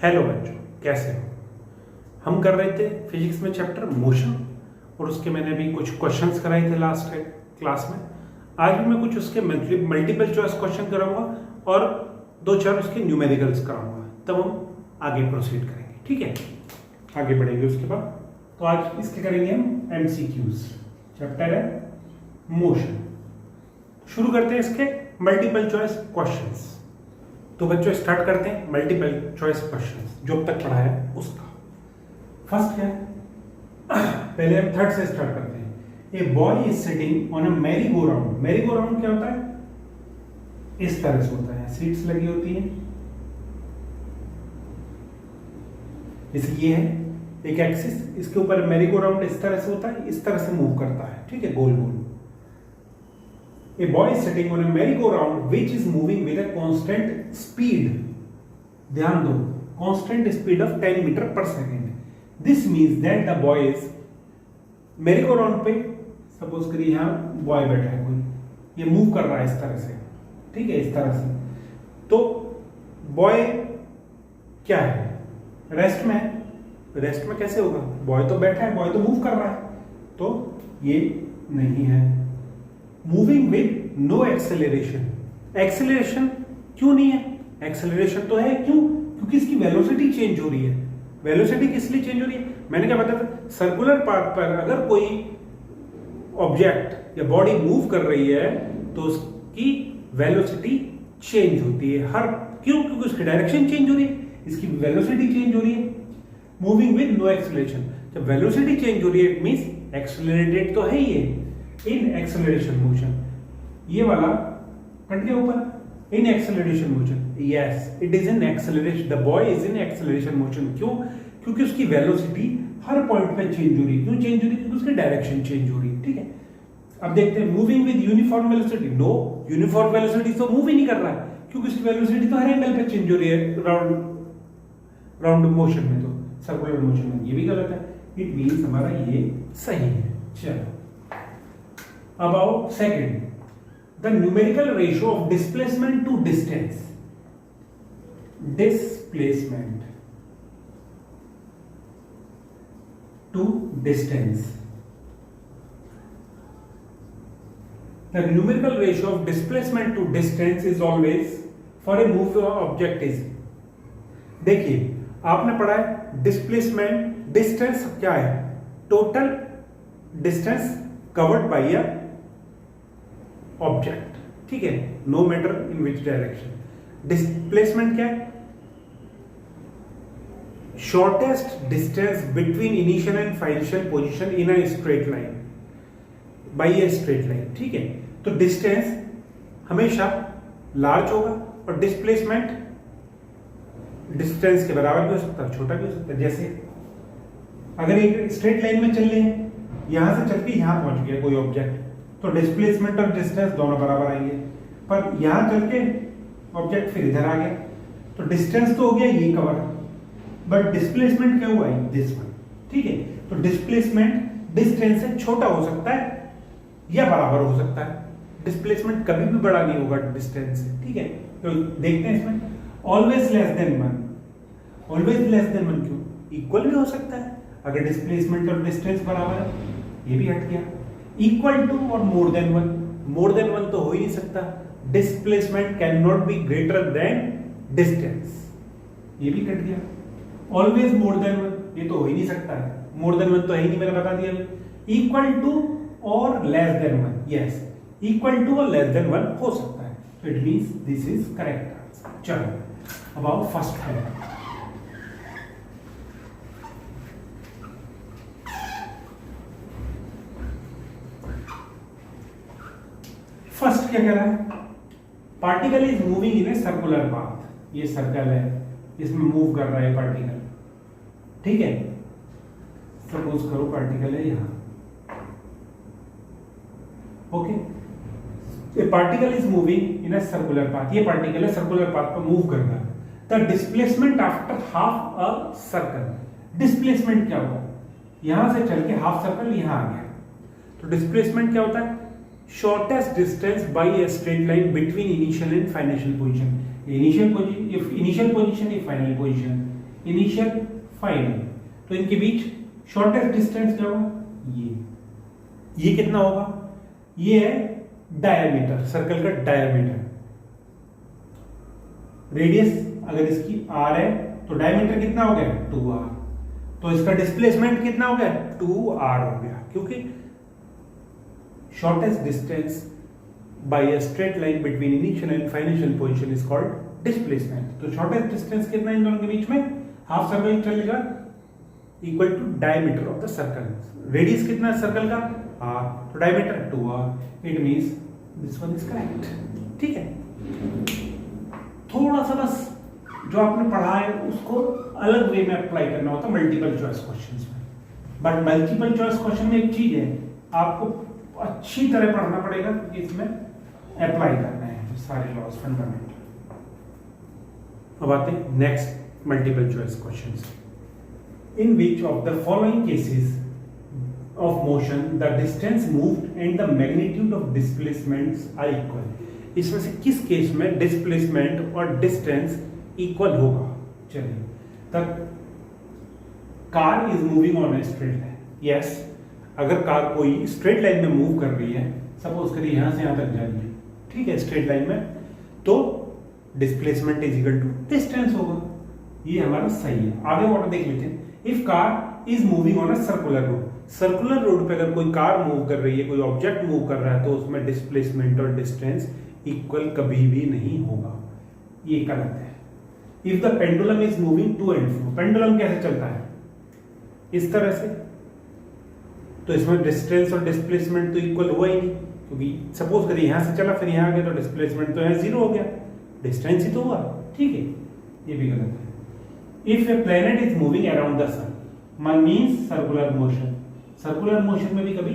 Hello बच्चों, कैसे हो। हम कर रहे थे फिजिक्स में चैप्टर मोशन और उसके मैंने अभी कुछ क्वेश्चंस कराए थे लास्ट क्लास में। आज भी मैं कुछ उसके मल्टीपल चॉइस क्वेश्चन कराऊंगा और दो चार उसके न्यूमेरिकल्स कराऊंगा, तब हम आगे प्रोसीड करेंगे। ठीक है, आगे बढ़ेंगे उसके बाद। तो आज इसके करेंगे हम एमसीक्यूज। चैप्टर है मोशन। शुरू करते हैं इसके मल्टीपल चॉइस क्वेश्चंस। तो बच्चों स्टार्ट करते हैं मल्टीपल चॉइस क्वेश्चंस जो अब तक पढ़ा है उसका। फर्स्ट क्या है, पहले हम थर्ड से स्टार्ट करते हैं। A boy is sitting on a merry go round. Merry go round क्या होता है? इस तरह से होता है, सीट्स लगी होती हैं, इसलिए है एक एक्सिस, इसके ऊपर मैरी गो राउंड इस तरह से होता है, इस तरह से मूव करता है। ठीक है, गोल गोल। A boy is sitting on a merry-go-round which is moving with a constant speed. ध्यान दो, constant speed of 10 metre per second. This means that the boy is merry-go-round पे सपोज करिए यहाँ बॉय बैठा है कोई, ये मूव कर रहा है इस तरह से। ठीक है, इस तरह से। तो बॉय क्या है? रेस्ट में है। रेस्ट में कैसे होगा? बॉय तो बैठा है, बॉय तो मूव कर रहा है, तो ये नहीं है। Moving with no acceleration. Acceleration क्यों नहीं है? एक्सेलरेशन तो है, क्यों? क्योंकि इसकी वेलोसिटी चेंज हो रही है। वेलोसिटी किस लिए चेंज हो रही है? मैंने क्या बताया था, सर्कुलर पाथ पर अगर कोई ऑब्जेक्ट या बॉडी मूव कर रही है तो उसकी वेलोसिटी चेंज होती है। क्यों? क्योंकि उसकी डायरेक्शन चेंज हो रही है, इसकी वेलोसिटी चेंज हो रही है। मूविंग विद नो एक्सेलरेशन, जब वेलोसिटी चेंज हो रही है इट मींस एक्सेलरेटेड तो है ही है। इन एक्सेलरेशन मोशन, ये वाला कट गया ऊपर। इन acceleration motion, yes it is in acceleration. The boy is in acceleration motion. क्यों? क्योंकि उसकी वेलोसिटी हर पॉइंट पे चेंज हो रही है। क्यों चेंज हो रही है? क्योंकि उसकी डायरेक्शन चेंज हो रही है। ठीक है, अब देखते हैं moving with uniform velocity. No, uniform velocity तो मूव ही नहीं कर रहा है, क्योंकि उसकी वेलोसिटी तो हर एंगल पे चेंज हो रही है राउंड मोशन में, तो सर्कुलर मोशन में। ये भी गलत है, इट मींस हमारा ये सही है। चलो about second, the numerical ratio of displacement to distance the numerical ratio of displacement to distance is always for a moving object is, देखिए आपने पढ़ा है डिस्प्लेसमेंट, डिस्टेंस क्या है? Total distance covered by a object. ठीक है, no matter in which direction. Displacement क्या है? Shortest distance between initial and final position in a straight line by a straight line. ठीक है, तो डिस्टेंस हमेशा लार्ज होगा और डिस्प्लेसमेंट डिस्टेंस के बराबर भी हो सकता है, छोटा भी हो सकता है। जैसे अगर एक स्ट्रेट लाइन में चल रहे हैं, यहां से चल के यहां पहुंच गया कोई ऑब्जेक्ट, तो डिस्प्लेसमेंट और डिस्टेंस दोनों बराबर आएंगे। पर यहां चल के ऑब्जेक्ट फिर इधर आ गया, तो डिस्टेंस तो हो गया ये कवर, बट डिस्प्लेसमेंट क्या हुआ? This one. ठीक है, तो डिस्प्लेसमेंट डिस्टेंस से छोटा हो सकता है या बराबर हो सकता है। डिस्प्लेसमेंट कभी भी बड़ा नहीं होगा डिस्टेंस से। ठीक है, तो देखते हैं इसमें always less than one. Always less than one क्यों? इक्वल भी हो सकता है अगर डिस्प्लेसमेंट और डिस्टेंस बराबर है। ये भी हट गया। इक्वल टू और more than one, more than one तो हो ही नहीं सकता। Displacement can not be greater than distance, ये भी कट गया। ऑलवेज मोर देन वन, ये तो हो ही नहीं सकता है, मोर देन वन तो है ही नहीं, मैंने बता दिया। इक्वल टू और less than one, yes equal to और लेस देन वन हो सकता है, तो it means this is correct answer. चलो अब आओ फर्स्ट है। फर्स्ट क्या कह रहा है? Particle is moving in a circular path. ये सर्कल है, इसमें मूव कर रहा है पार्टिकल। ठीक है, सपोज करो पार्टिकल है यहां। Okay, A particle is moving in a circular path. ये पार्टिकल है सर्कुलर पाथ पर मूव कर रहा है। The displacement after half a circle. Displacement क्या होगा? यहां से चल के हाफ सर्कल यहां आ गया, तो डिस्प्लेसमेंट क्या होता है? shortest distance by a straight line between initial and final position. Initial position, if final position, initial, final. तो इनके बीच शॉर्टेस्ट डिस्टेंस क्या होगा? ये कितना होगा? ये है डायमीटर, सर्कल का डायमीटर। रेडियस अगर इसकी r है तो डायमीटर कितना हो गया? 2r। तो इसका डिस्प्लेसमेंट कितना हो गया? 2r हो गया, क्योंकि shortest distance by a straight line between initial and final position is called displacement. तो शॉर्टेस्ट डिस्टेंस कितना इन दोनों के बीच में? हाफ सर्कल चलेगा equal to diameter of the circle. Radius कितना है सर्कल का? r, तो diameter 2r। It means this one is correct. ठीक है, थोड़ा सा बस जो आपने पढ़ा है उसको अलग वे में अप्लाई करना होता है मल्टीपल चॉइस क्वेश्चंस में। बट मल्टीपल चॉइस क्वेश्चन में एक चीज है, आपको अच्छी तरह पढ़ना पड़ेगा क्योंकि इसमें अप्लाई करना है सारे लॉज फंडामेंटल। अब आते हैं next multiple choice questions. In which of the following cases of motion the distance moved and the magnitude of displacements are equal? इसमें से किस केस में डिस्प्लेसमेंट और डिस्टेंस इक्वल होगा? चलिए, तब car is moving on a straight line. Yes, अगर car कोई स्ट्रेट लाइन में मूव कर रही है, सपोज करिए यहां से यहां तक जा रही है, ठीक है, स्ट्रेट लाइन में, तो displacement is equal to distance होगा। ये हमारा सही है। आगे वाटर देख लेते हैं। If car is moving on a circular road, circular road पे अगर कोई कार मूव कर रही है, कोई ऑब्जेक्ट मूव कर रहा है, तो उसमें डिस्प्लेसमेंट और डिस्टेंस इक्वल कभी भी नहीं होगा, ये गलत है। If the pendulum is moving to and fro, pendulum कैसे चलता है? इस तरह से, तो इसमें डिस्टेंस और डिस्प्लेसमेंट तो इक्वल हुआ ही नहीं, क्योंकि सपोज करिए यहां से चला फिर यहां आ गया, तो डिस्प्लेसमेंट तो यहां जीरो हो गया, डिस्टेंस ही तो हुआ। ठीक है, ये भी गलत है। If a planet is moving around the sun means circular motion, circular motion में भी कभी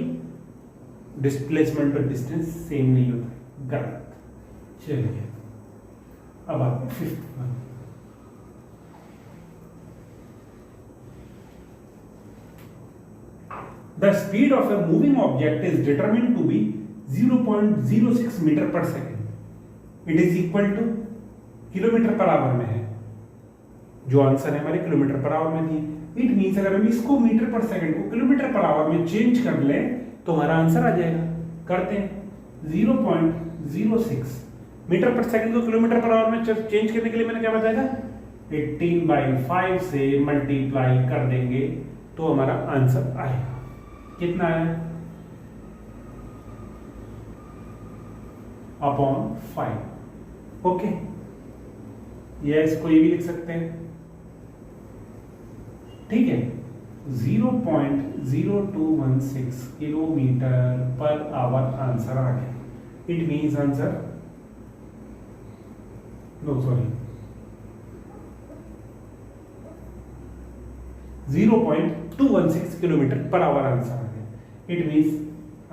डिस्प्लेसमेंट और डिस्टेंस सेम नहीं होता, गलत। चलिए अब आते हैं fifth one. The speed of a moving object is determined to be 0.06 metre per second. It is equal to kilometre per hour में है, जो आंसर है हमारे किलोमीटर पर आवर में थी। इट मीन्स अगर हम इसको मीटर पर सेकंड को किलोमीटर पर आवर में चेंज कर ले तो हमारा आंसर आ जाएगा। करते हैं 0.06 मीटर पर सेकंड को किलोमीटर पर आवर में चेंज करने के लिए मैंने क्या बताया था? 18/5 से मल्टीप्लाई कर देंगे तो हमारा आंसर आएगा। कितना है? अपॉन 5। ओके, या इसको ये भी लिख सकते हैं, ठीक है, 0.0216 किलोमीटर पर आवर आंसर आ गया। It means answer, no sorry, 0.216 kilometre per hour answer आ गया। It means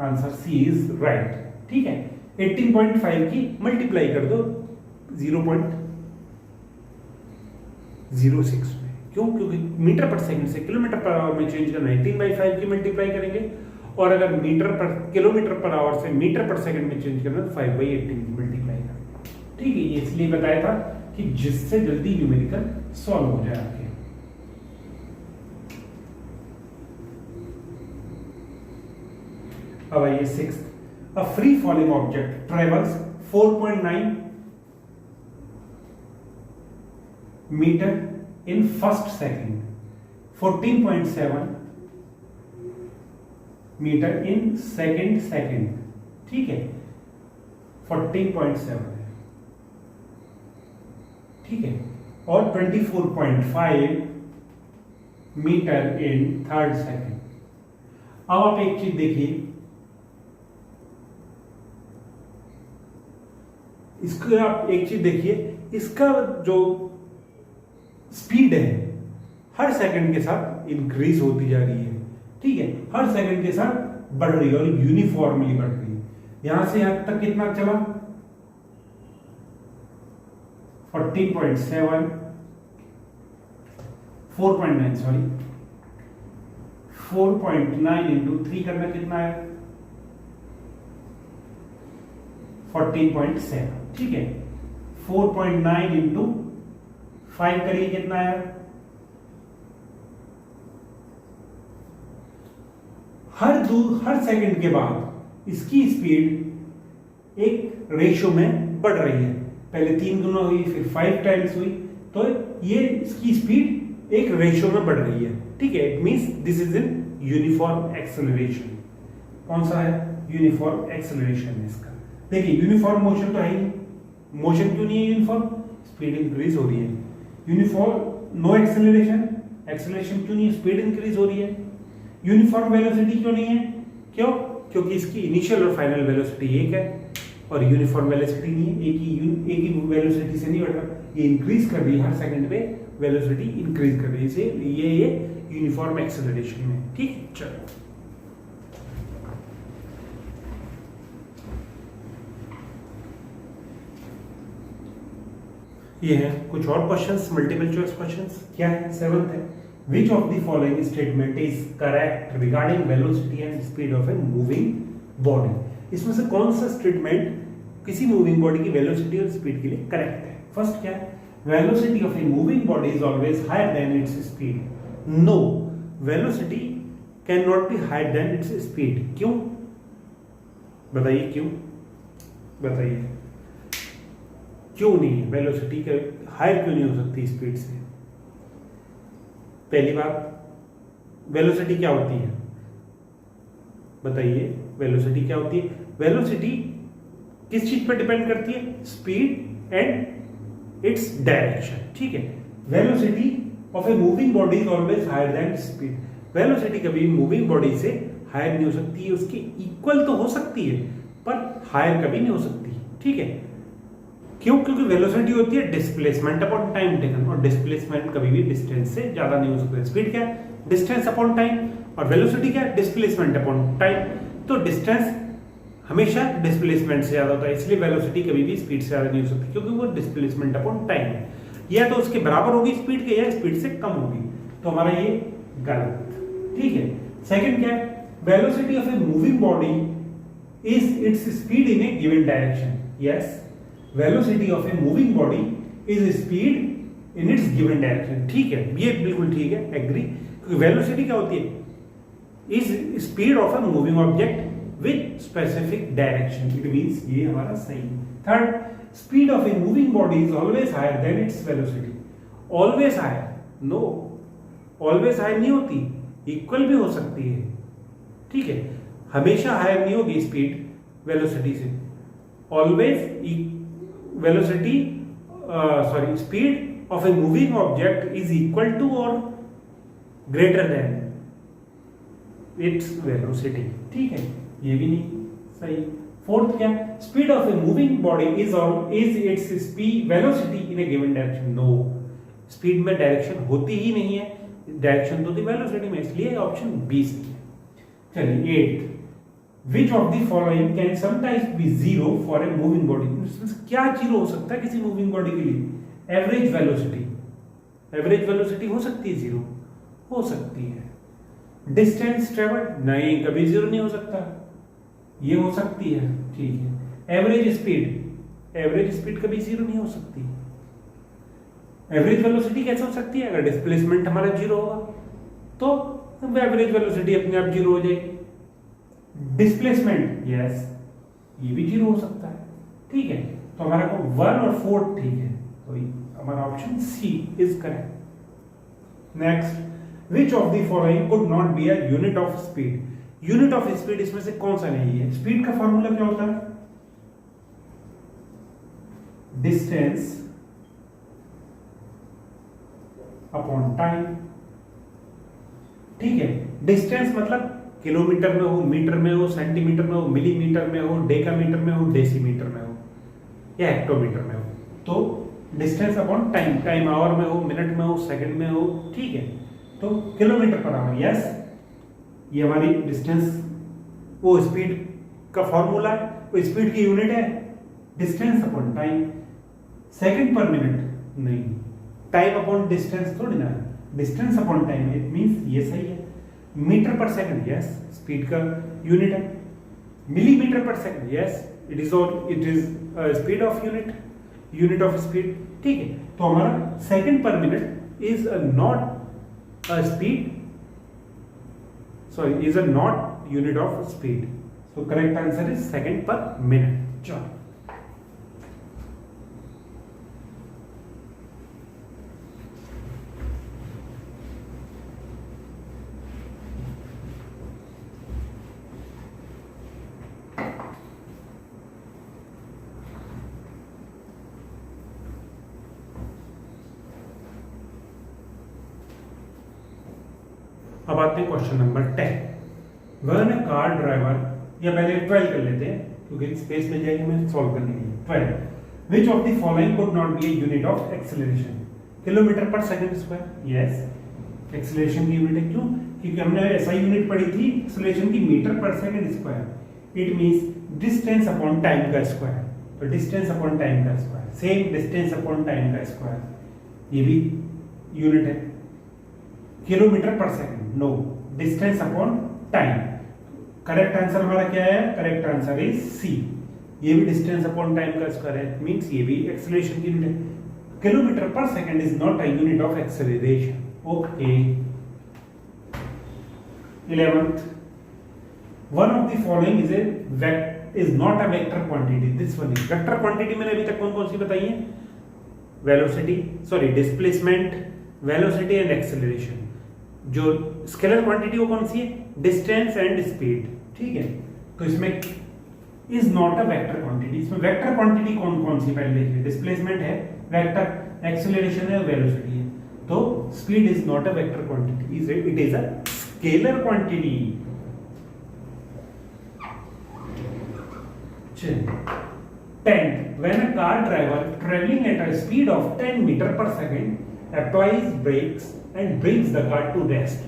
answer C is right. ठीक है, 18.5 की मल्टीप्लाई कर दो 0.06 में। क्यों? क्योंकि मीटर पर सेकंड से किलोमीटर पर आवर में चेंज करना, 18/5 की मल्टीप्लाई करेंगे, और अगर मीटर पर किलोमीटर पर आवर से मीटर पर सेकंड में चेंज करना तो 5/18 की मल्टीप्लाई करेंगे। ठीक है, ये इसलिए बताया था कि जिससे जल्दी न्यूमेरिकल सॉल्व हो जाए आपके। अब आइए sixth. A free falling object travels 4.9 metre in first second, 14.7 metre in second। ठीक है, 14.7 है, ठीक है, और 24.5 मीटर in थर्ड सेकेंड। अब आप एक चीज देखिए, इसको आप एक चीज देखिए, इसका जो स्पीड है हर सेकंड के साथ इंक्रीज होती जा रही है। ठीक है, हर सेकंड के साथ बढ़ रही है और यूनिफॉर्मली बढ़ रही है। यहां से यहां तक कितना चला? 14.7, 4.9 सॉरी, 4.9 इंटू 3 करना कितना है? 14.7। ठीक है, 4.9 इंटू 5 करिए कितना है? हर सेकंड के बाद इसकी स्पीड एक रेशियो में बढ़ रही है। पहले 3 गुना हुई, फिर 5 टाइम्स हुई, तो ये इसकी स्पीड एक रेशियो में बढ़ रही है। ठीक है, it means this is in uniform acceleration. कौन सा है? यूनिफॉर्म एक्सेलरेशन है इसका। देखिए यूनिफॉर्म मोशन तो है ही, मोशन क्यों नहीं है यूनिफॉर्म? स्पीड इंक्रीज हो रही है। यूनिफॉर्म नो एक्सेलरेशन, एक्सेलरेशन क्यों नहीं है? स्पीड इंक्रीज हो रही है। यूनिफॉर्म वेलोसिटी क्यों नहीं है? क्यों? क्योंकि इसकी इनिशियल और फाइनल वेलोसिटी एक है और यूनिफॉर्म वेलोसिटी नहीं है, एक ही वेलोसिटी से नहीं बढ़ रहा, ये इंक्रीज कर रही है, हर सेकंड पे वेलोसिटी इंक्रीज कर रही है, इसे ये यूनिफॉर्म एक्सेलरेशन में। ठीक है, चलो ये है कुछ और क्वेश्चंस, मल्टीपल चॉइस क्वेश्चंस। क्या है? 7th है, which of the following statement is correct regarding velocity and speed of a moving body? इसमें से कौन सा स्टेटमेंट किसी मूविंग बॉडी की वेलोसिटी और स्पीड के लिए करेक्ट है? फर्स्ट क्या है? Velocity of a moving body is always higher than its speed. No, velocity can not be higher than its speed. क्यों? बताइए क्यों? बताइए क्यों नहीं? वेलोसिटी का हायर क्यों नहीं हो सकती स्पीड से? पहली बात, वेलोसिटी क्या होती है? बताइए वेलोसिटी क्या होती है? वेलोसिटी किस चीज पर डिपेंड करती है? Speed and its direction. ठीक है, velocity of a moving body is always higher than speed. Velocity कभी मूविंग बॉडी से हायर नहीं हो सकती है, उसके इक्वल तो हो सकती है पर हायर कभी नहीं हो सकती। ठीक है, क्यों? क्योंकि वेलोसिटी होती है डिस्प्लेसमेंट अपॉन टाइम टेकन, और डिस्प्लेसमेंट कभी भी डिस्टेंस से ज्यादा नहीं हो सकता। स्पीड क्या है? डिस्टेंस अपॉन टाइम, और वेलोसिटी क्या है? Displacement upon time. तो डिस्टेंस हमेशा डिस्प्लेसमेंट से ज्यादा होता है, इसलिए वेलोसिटी कभी भी स्पीड से ज्यादा नहीं हो सकती, क्योंकि वो डिस्प्लेसमेंट अपॉन टाइम है। या तो उसके बराबर होगी स्पीड के, या स्पीड से कम होगी। तो हमारा ये गलत। ठीक है, सेकंड क्या है? Velocity of a moving body is its speed in a given direction. Yes, velocity of a moving body is speed in its given direction. ठीक है, ये बिल्कुल ठीक है, एग्री। क्योंकि वेलोसिटी क्या होती है? Is speed of a moving object with specific direction. It means ये हमारा सही। Third, speed of a moving body is always higher than its velocity. Always higher? No, always higher नहीं होती, इक्वल भी हो सकती है। ठीक है, हमेशा हायर नहीं होगी स्पीड वेलोसिटी से। Always velocity speed of a moving object is equal to और ग्रेटर देन इट्स वेलोसिटी। ठीक है, ये भी नहीं सही। फोर्थ क्या? Speed of a moving body is its speed velocity in a given direction. No, speed में डायरेक्शन होती ही नहीं है, डायरेक्शन तो थी वेलोसिटी में, इसलिए ऑप्शन बी सही है। चलिए 8, Which of the following can sometimes be zero for a moving body? क्या जीरो हो सकता है किसी मूविंग बॉडी के लिए? एवरेज वेलोसिटी, एवरेज वेलोसिटी हो सकती है जीरो? हो सकती है। Distance travelled? नहीं, कभी जीरो नहीं हो सकता, ये हो सकती है। ठीक है, एवरेज स्पीड, एवरेज स्पीड कभी जीरो नहीं हो सकती। एवरेज वेलोसिटी कैसे हो सकती है? अगर डिस्प्लेसमेंट हमारा जीरो होगा तो एवरेज वेलोसिटी अपने आप जीरो हो जाएगी। डिस्प्लेसमेंट, यस, ये भी जीरो हो सकता है। ठीक है, तो हमारा को 1 और 4 ठीक है, तो हमारा option C is correct. Next, which of the following could not be a unit of speed? Unit of speed इसमें से कौन सा नहीं है? स्पीड का फॉर्मूला क्या होता है? Distance upon time. ठीक है, डिस्टेंस मतलब किलोमीटर में हो, मीटर में हो, सेंटीमीटर में हो, मिलीमीटर में हो, डेकामीटर में हो, डेसीमीटर में हो, या हेक्टोमीटर में हो। तो distance upon time, time hour में हो, मिनट में हो, सेकंड में हो। ठीक है, तो किलोमीटर पर आवर, यस, ये हमारी डिस्टेंस, वो स्पीड का फॉर्मूला है, वो स्पीड की यूनिट है। डिस्टेंस अपॉन टाइम, सेकंड पर मिनट नहीं, टाइम अपॉन डिस्टेंस थोड़ी ना, distance upon time, it means ये सही है। मीटर पर सेकंड, यस, स्पीड का यूनिट है। मिलीमीटर पर second, yes, it is speed of unit of speed. ठीक है, तो हमारा सेकंड पर minute is not speed, sorry, is not unit of speed. So correct answer is second पर मिनट। चलो अब आते हैं question number 10। When a car driver, या पहले 12 कर लेते हैं क्योंकि स्पेस मिल जाएगी मैं सॉल्व करने के लिए। 12 which of the following could not be a unit of acceleration? Kilometre पर सेकंड स्क्वायर। यस, एक्सीलरेशन की यूनिट है। क्यों? क्योंकि हमने ऐसा यूनिट पढ़ी थी एक्सीलरेशन की, मीटर पर second square. It means distance upon time का स्क्वायर। तो डिस्टेंस अपॉन टाइम का square, same distance upon time का स्क्वायर, ये भी यूनिट है। किलोमीटर पर second, no, distance upon time. Correct answer हमारा क्या है? Correct answer is C. ये भी डिस्टेंस अपॉन टाइम का स्क्वायर है, मींस ये भी एक्सीलरेशन की यूनिट है। किलोमीटर पर second is not a unit of acceleration. Okay. 11th, one of the following is not a vector quantity. This one is vector quantity. मैंने अभी तक कौन कौन सी बताई है? Velocity, sorry displacement, velocity and acceleration. जो स्केलर क्वांटिटी वो कौन सी है? Distance and speed. ठीक है, तो इसमें is not a vector quantity. इसमें वेक्टर क्वांटिटी कौन कौन सी पहले देखिए? डिस्प्लेसमेंट है, वेक्टर एक्सीलरेशन है, वेलोसिटी है। तो speed is not a vector quantity, it is a scalar quantity. चलिए 10th, when a car driver traveling at a speed of 10 meter per second applies brakes and brings the car to rest,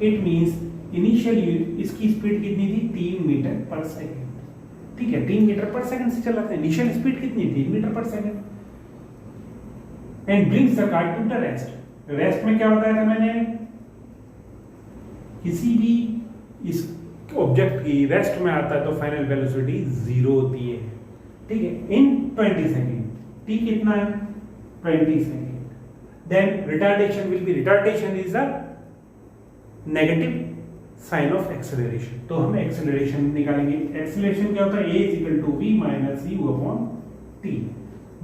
it means initially इसकी speed कितनी थी? 3 metre पर second. ठीक है, 3 metre पर second से चला था। इनिशियल स्पीड कितनी? 3 मीटर पर second. And brings the car to the rest. Rest में क्या बताया था मैंने? किसी भी इस ऑब्जेक्ट की रेस्ट में आता है तो फाइनल वेलोसिटी 0 होती है। ठीक है, इन 20 सेकेंड। टी कितना है? 20 second. Then retardation will be, retardation is a negative sign of acceleration. तो हम एक्सेलरेशन निकालेंगे। एक्सेलरेशन क्या होता है? a is equal to v minus u upon t।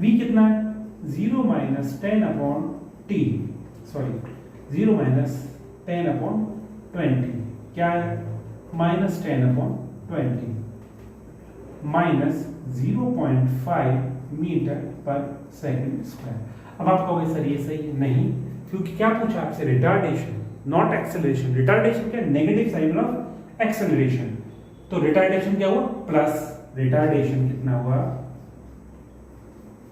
v कितना है? 0 minus 10 upon t, sorry 0 minus 10 upon 20। क्या है? माइनस 10 अपॉन 20 माइनस 0.5 मीटर पर सेकंड स्क्वायर। अब आप कहोगे सर ये सही है? नहीं, क्योंकि क्या पूछा आपसे? Retardation, not acceleration. रिटार्डेशन क्या? Negative sign of acceleration. तो रिटार्डेशन क्या हुआ? प्लस, रिटार्डेशन कितना हुआ?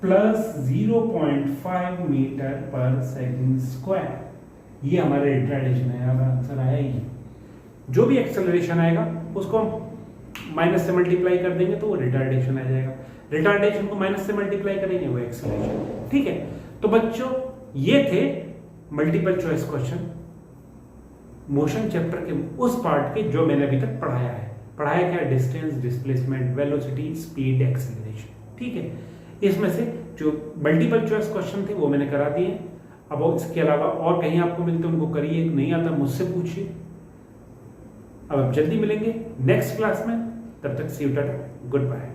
प्लस 0.5 मीटर पर सेकंड स्क्वायर। ये हमारा रिटार्डेशन है। अब आंसर आया ही। जो भी एक्सेलरेशन आएगा उसको माइनस से मल्टीप्लाई कर देंगे तो वो रिटार्डेशन आ जाएगा। रिटार्डेशन को माइनस से मल्टीप्लाई करेंगे वो एक्सेलरेशन। ठीक है, तो बच्चों ये थे multiple choice question motion chapter के उस पार्ट के जो मैंने अभी तक पढ़ाया है। पढ़ाया क्या? Distance, displacement, velocity, speed, acceleration. ठीक है, इसमें से जो मल्टीपल चॉइस क्वेश्चन थे वो मैंने करा दिए। अब इसके अलावा और कहीं आपको मिलते उनको करिए, नहीं आता मुझसे पूछिए। अब जल्दी मिलेंगे नेक्स्ट क्लास में, तब तक सी यू, टाटा, गुड बाय।